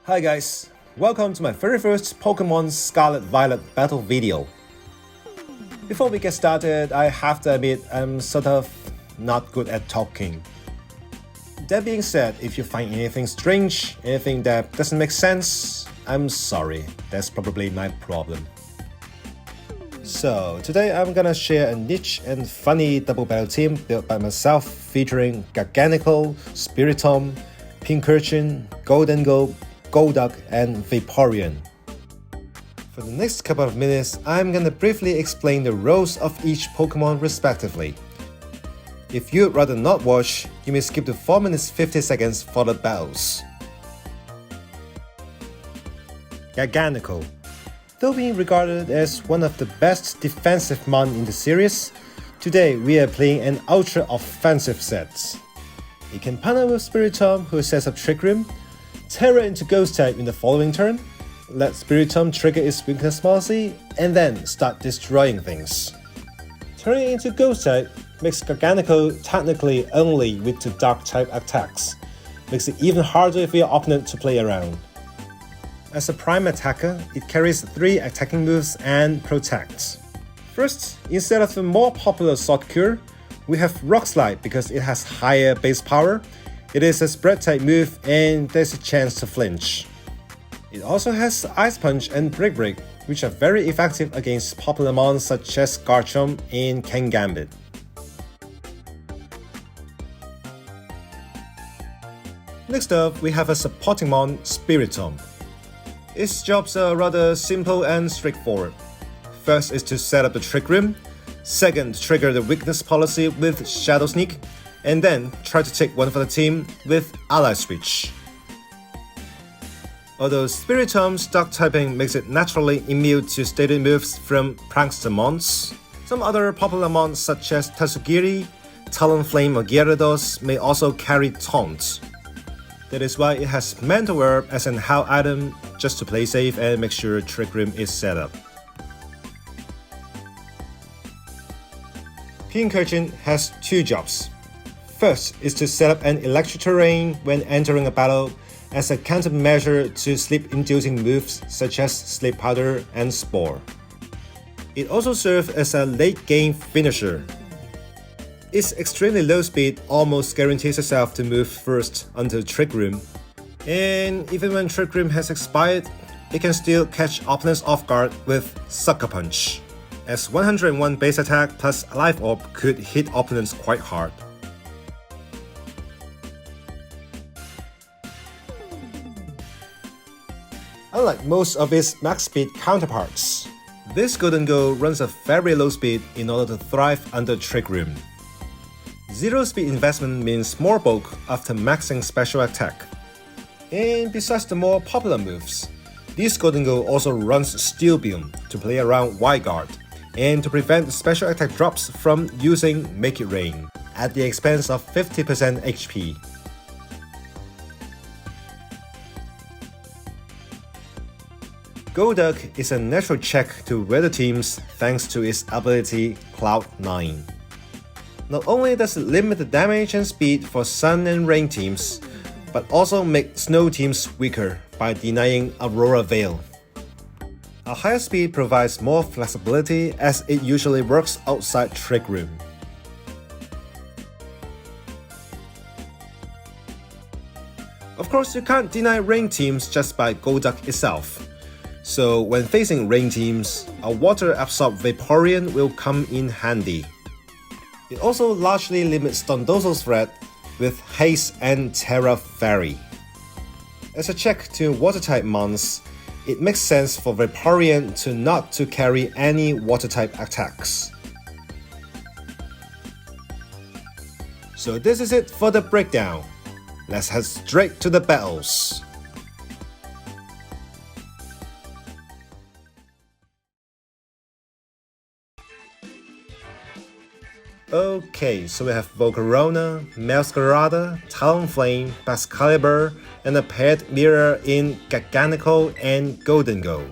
Hi guys, welcome to my very first Pokemon Scarlet Violet battle video. Before we get started, I have to admit I'm sort of not good at talking. That being said, if you find anything strange, anything that doesn't make sense, I'm sorry, that's probably my problem. So today I'm gonna share a niche and funny double battle team built by myself featuring Garganacl, Spiritomb, Pincurchin, Goldengo, Golduck, and Vaporeon. For the next couple of minutes, I'm gonna briefly explain the roles of each Pokemon respectively. If you'd rather not watch, you may skip to 4 minutes 50 seconds for the battles. Garganacl. Though being regarded as one of the best defensive mon in the series, today we are playing an ultra offensive set. It can partner with Spiritomb, who sets up Trick Room, Terra into Ghost type in the following turn, let Spiritomb trigger its weakness policy, and then start destroying things. Turning into Ghost type makes Garganacl technically only weak to Dark type attacks, makes it even harder for your opponent to play around. As a prime attacker, it carries 3 attacking moves and protects. First, instead of the more popular Salt Cure, we have Rock Slide because it has higher base power. It is a spread type move and there's a chance to flinch. It also has Ice Punch and Brick Break, which are very effective against popular mons such as Garchomp and Kangambit. Next up, we have a supporting mon, Spiritomb. Its jobs are rather simple and straightforward. First is to set up the Trick Room, second trigger the weakness policy with Shadow Sneak, and then try to take one for the team with Ally Switch. Although Spiritomb's Dark typing makes it naturally immune to stated moves from Prankster mons, some other popular mons such as Tatsugiri, Talonflame or Gyarados may also carry Taunt. That is why it has Mental Herb as an HAL item just to play safe and make sure Trick Room is set up. Pincurchin has 2 jobs. First is to set up an electric terrain when entering a battle as a countermeasure to sleep-inducing moves such as Sleep Powder and Spore. It also serves as a late-game finisher. Its extremely low speed almost guarantees itself to move first onto Trick Room, and even when Trick Room has expired, it can still catch opponents off guard with Sucker Punch, as 101 base attack plus Life Orb could hit opponents quite hard. Unlike most of its max speed counterparts, this Goldengo runs a very low speed in order to thrive under Trick Room. Zero speed investment means more bulk after maxing special attack. And besides the more popular moves, this Goldengo also runs Steel Beam to play around Wide Guard and to prevent special attack drops from using Make It Rain at the expense of 50% HP. Golduck is a natural check to weather teams thanks to its ability Cloud 9. Not only does it limit the damage and speed for Sun and Rain teams, but also make Snow teams weaker by denying Aurora Veil. A higher speed provides more flexibility as it usually works outside Trick Room. Of course, you can't deny Rain teams just by Golduck itself. So when facing Rain teams, a water-absorbed Vaporeon will come in handy. It also largely limits Dondozo's threat with Haste and Terra Fairy. As a check to water-type mons, it makes sense for Vaporeon to not to carry any water-type attacks. So this is it for the breakdown. Let's head straight to the battles. Okay, so we have Volcarona, Meowscarada, Talonflame, Bascalibur, and a paired mirror in Garganacl and Goldengo.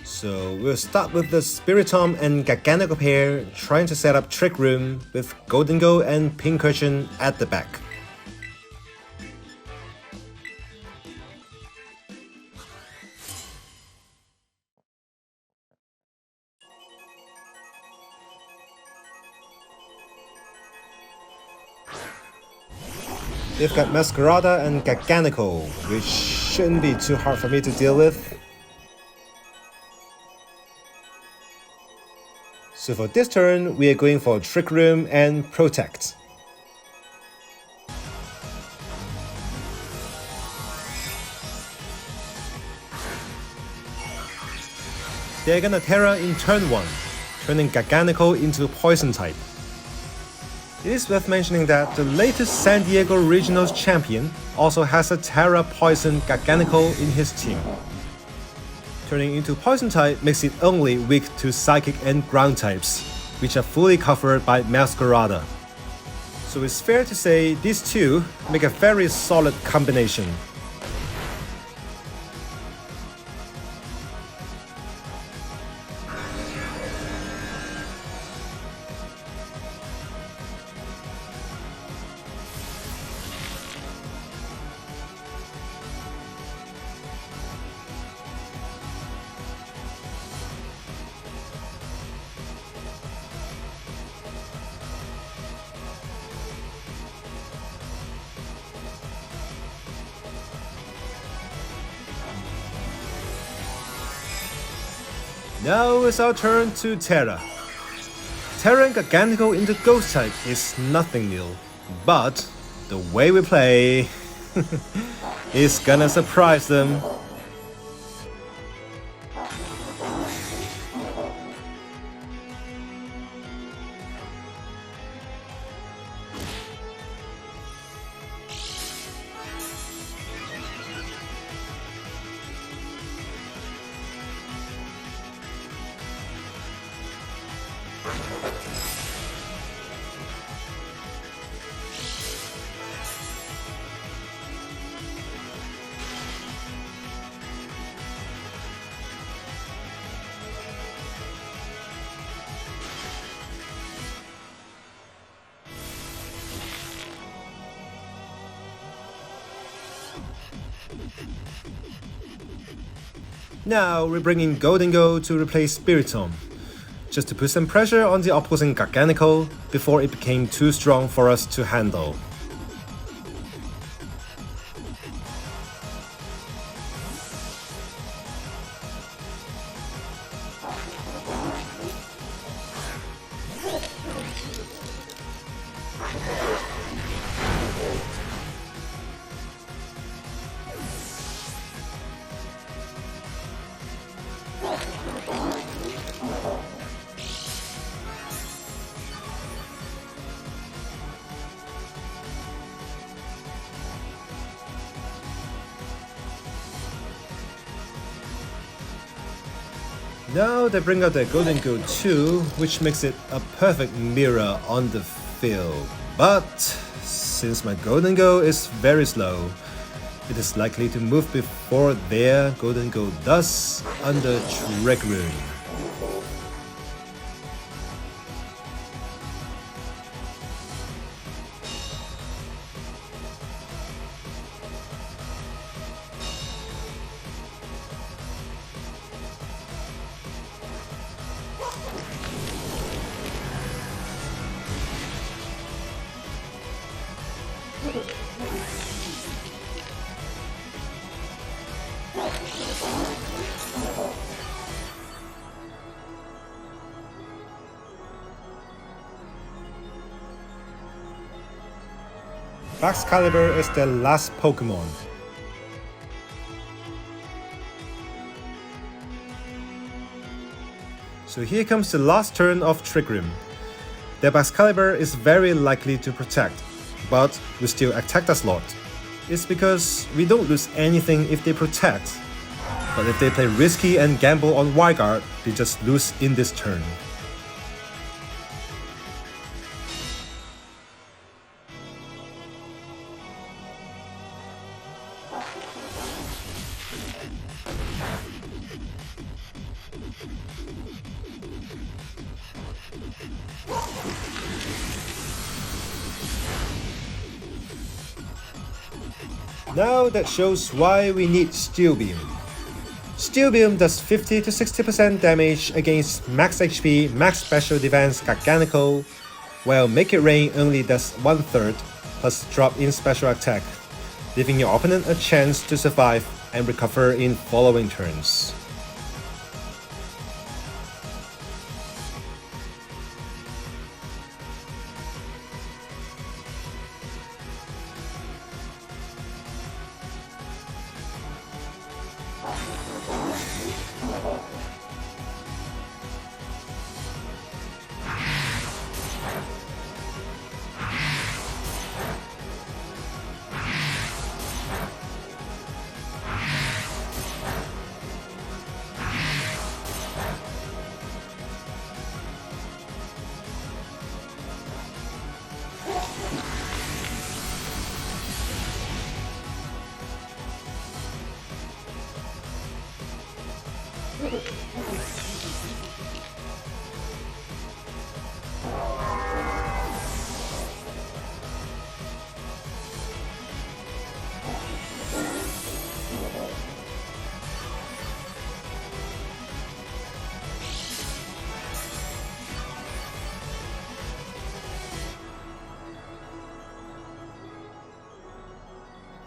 So we'll start with the Spiritomb and Garganacl pair trying to set up Trick Room with Goldengo and Pincurchin at the back. They've got Masquerada and Garganacl, which shouldn't be too hard for me to deal with. So for this turn, we are going for Trick Room and Protect. They're gonna Terra in turn 1, turning Garganacl into Poison type. It is worth mentioning that the latest San Diego Regionals champion also has a Terra Poison Garganacl in his team. Turning into Poison type makes it only weak to Psychic and Ground types, which are fully covered by Masquerada. So it's fair to say these two make a very solid combination. Now it's our turn to Terra. Terra and Garganacl into Ghost type is nothing new, but the way we play is gonna surprise them. Now we're bringing Goldengo to replace Spiritomb, just to put some pressure on the opposing Garganacl before it became too strong for us to handle. Now they bring out their Goldengo too, which makes it a perfect mirror on the field. But since my Goldengo is very slow, it is likely to move before their Goldengo does under Trick Room. Baxcalibur is the last Pokémon. So here comes the last turn of Trick Room. The Baxcalibur is very likely to protect, but we still attack the slot. It's because we don't lose anything if they protect, but if they play risky and gamble on Wild Guard, they just lose in this turn. Now that shows why we need Steel Beam. Steel Beam does 50 to 60% damage against max HP, max special defense Garganacl, while Make It Rain only does 1/3 plus drop-in special attack, giving your opponent a chance to survive and recover in following turns.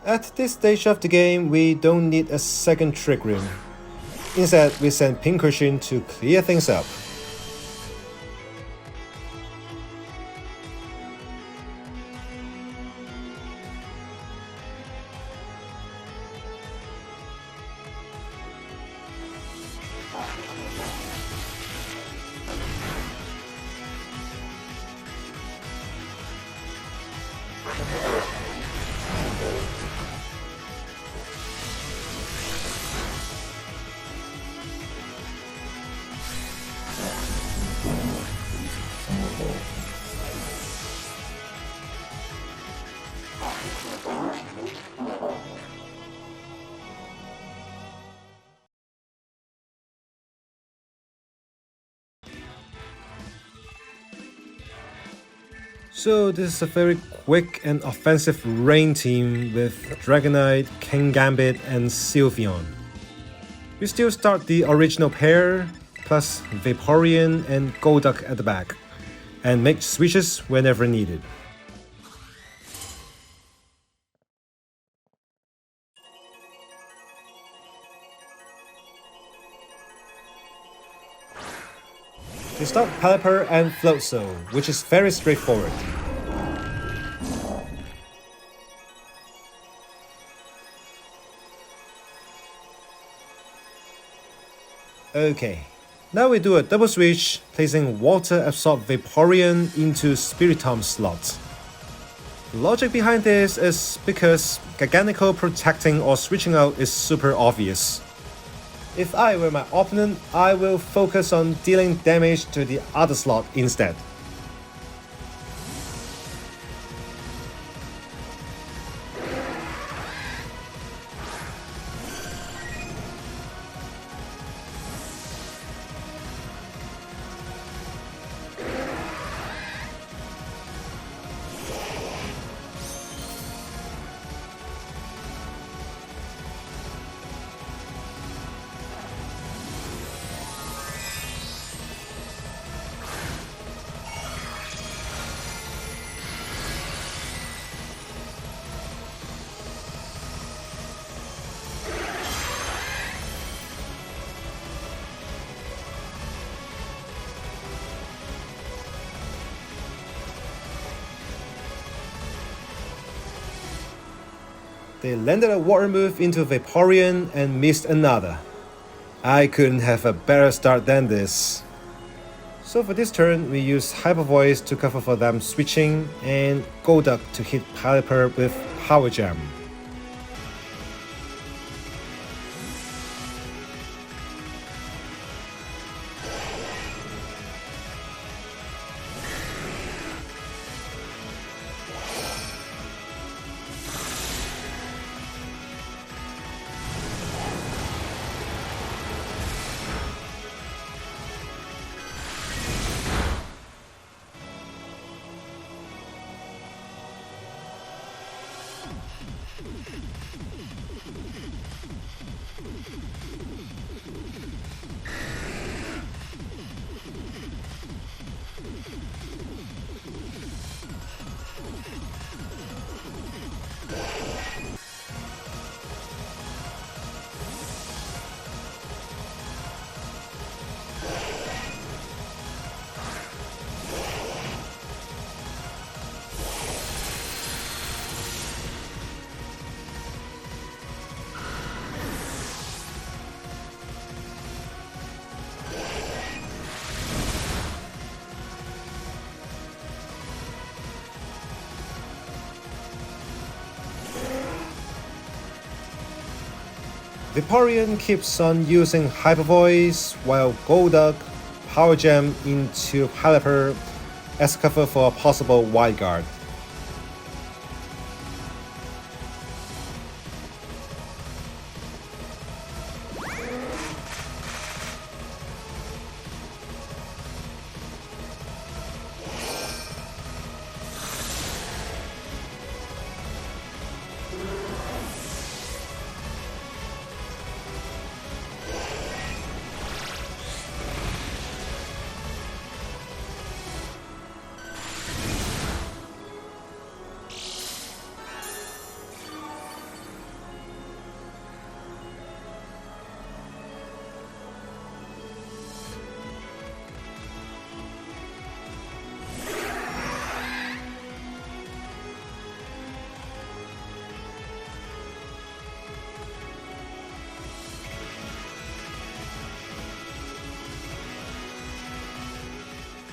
At this stage of the game, we don't need a second Trick Room. Instead, we send Pincushion to clear things up. So this is a very quick and offensive rain team with Dragonite, Kingambit and Sylveon. We still start the original pair, plus Vaporeon and Golduck at the back, and make switches whenever needed. We start Pelipper and Floatzel, which is very straightforward. Okay, now we do a double switch, placing Water Absorb Vaporeon into Spiritomb slot. The logic behind this is because Garganacl protecting or switching out is super obvious. If I were my opponent, I will focus on dealing damage to the other slot instead. They landed a water move into Vaporeon and missed another. I couldn't have a better start than this. So for this turn, we use Hyper Voice to cover for them switching and Golduck to hit Pelipper with Power Jam. Vaporeon keeps on using Hyper Voice while Golduck Power Gem into Pelipper as cover for a possible Wild Guard.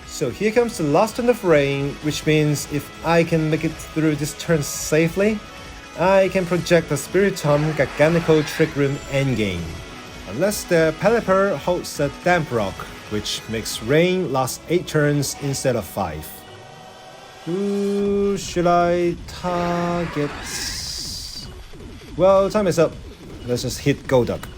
So here comes the last turn of rain, which means if I can make it through this turn safely, I can project the Spiritomb Garganacl Trick Room endgame. Unless the Pelipper holds a Damp Rock, which makes rain last 8 turns instead of 5. Who should I target? Well, time is up. Let's just hit Golduck.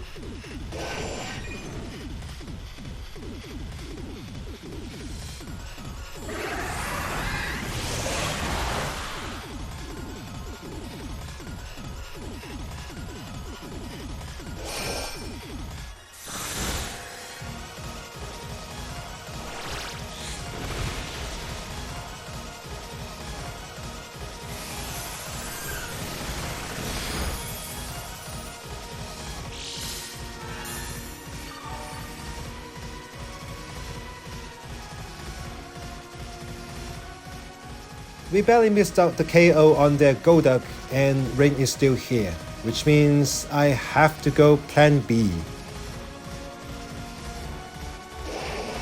We barely missed out the KO on their Golduck and rain is still here, which means I have to go plan B.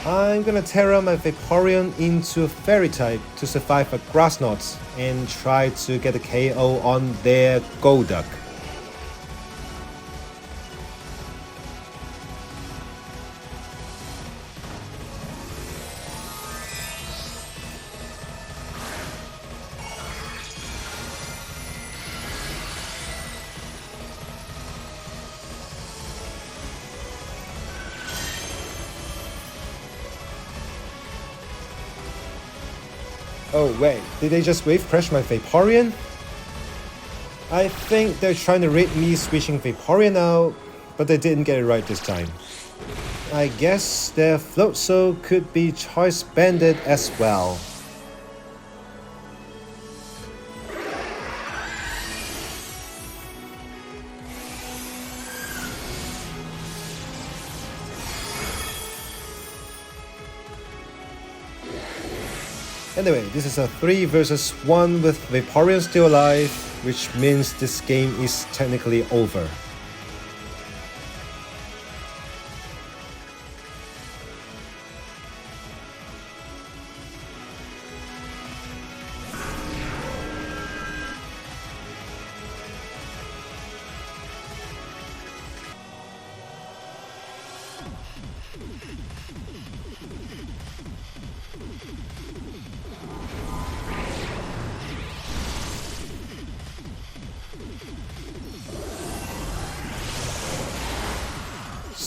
I'm gonna Terra my Vaporeon into Fairy type to survive a Grass Knot and try to get a KO on their Golduck. Oh wait, did they just wave crash my Vaporeon? I think they're trying to raid me switching Vaporeon out, but they didn't get it right this time. I guess their Floatzel could be choice banded as well. Anyway, this is a 3 versus 1 with Vaporeon still alive, which means this game is technically over.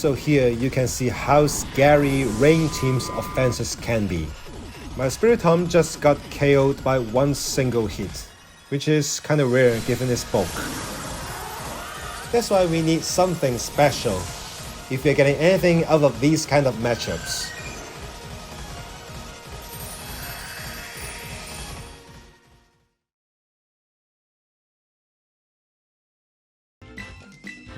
So here you can see how scary Rain Team's offenses can be. My Spiritomb just got KO'd by one single hit, which is kinda rare given its bulk. That's why we need something special if we're getting anything out of these kind of matchups.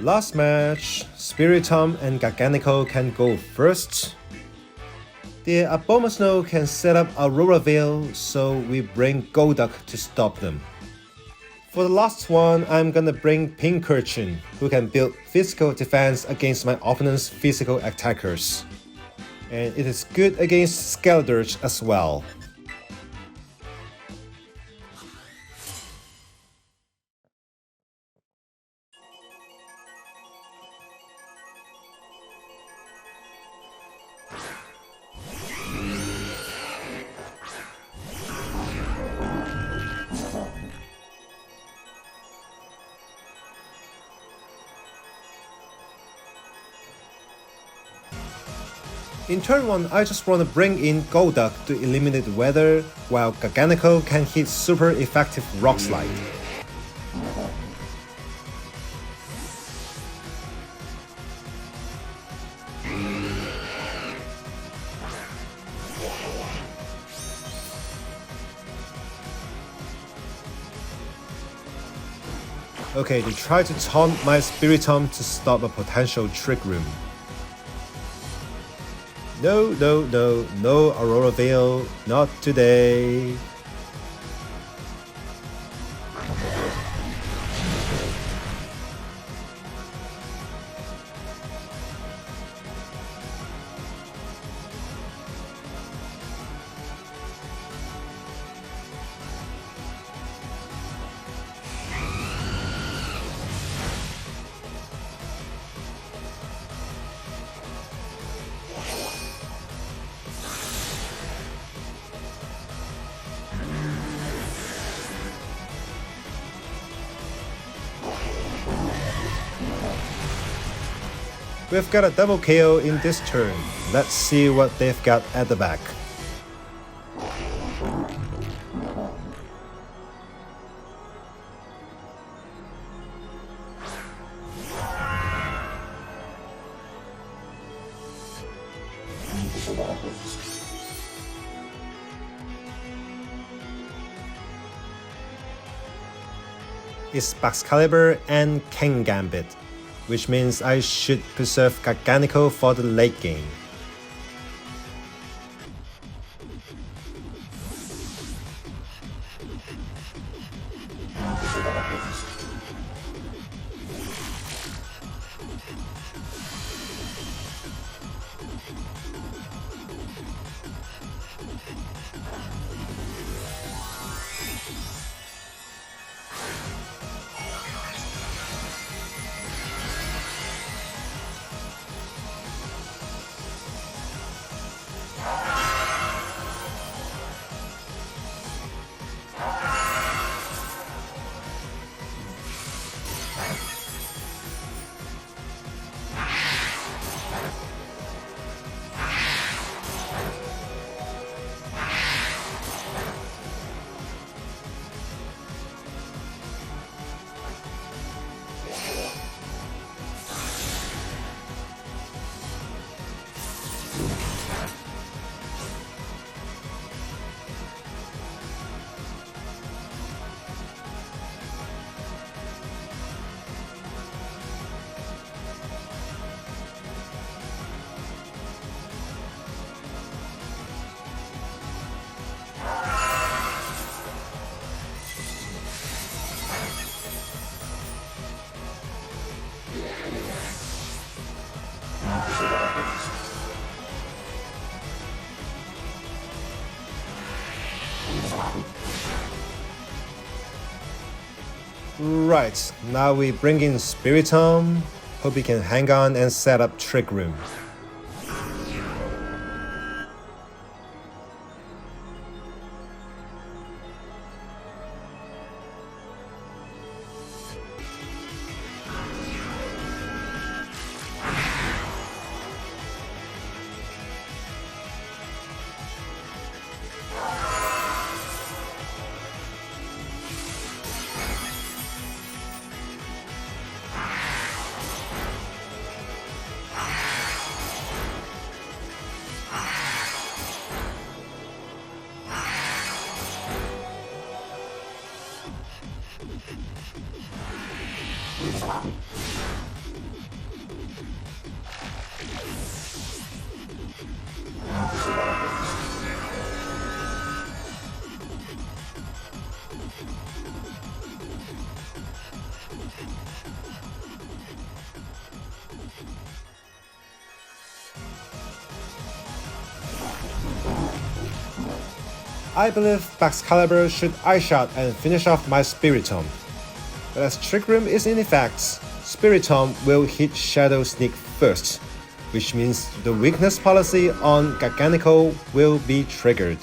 Last match, Spiritomb and Garganacl can go first. The Abomasnow can set up Aurora Veil, so we bring Golduck to stop them. For the last one, I'm gonna bring Pincurchin, who can build physical defense against my opponent's physical attackers. And it is good against Skeldurge as well. In turn 1, I just want to bring in Golduck to eliminate weather, while Garganacl can hit super effective Rock Slide. Okay, they try to taunt my Spiritomb to stop a potential Trick Room. No, Aurora Veil, not today. We've got a double KO in this turn. Let's see what they've got at the back. It's Baxcalibur and Kangambit, which means I should preserve Garganacl for the late game. Right, now we bring in Spiritomb. Hope he can hang on and set up Trick Room. I believe Baxcalibur should Eye-Shot and finish off my Spiritomb. But as Trick Room is in effect, Spiritomb will hit Shadow Sneak first, which means the weakness policy on Garganacl will be triggered.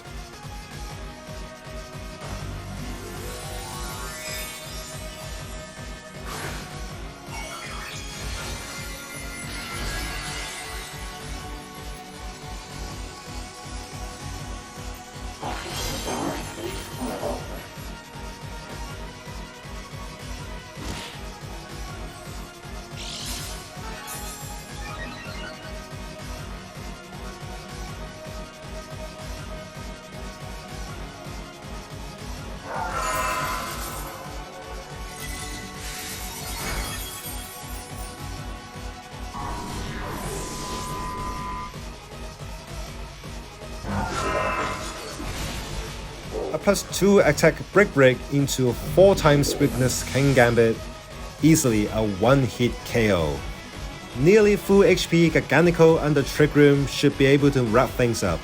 +2 attack break into 4 times weakness Kangambit, easily a one-hit KO. Nearly full HP Garganacl under Trick Room should be able to wrap things up.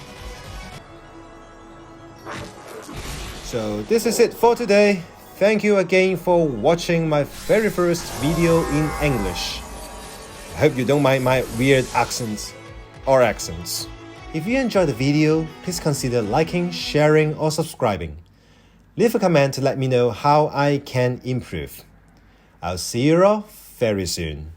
So this is it for today. Thank you again for watching my very first video in English. I hope you don't mind my weird accents. If you enjoyed the video, please consider liking, sharing or subscribing. Leave a comment to let me know how I can improve. I'll see you all very soon.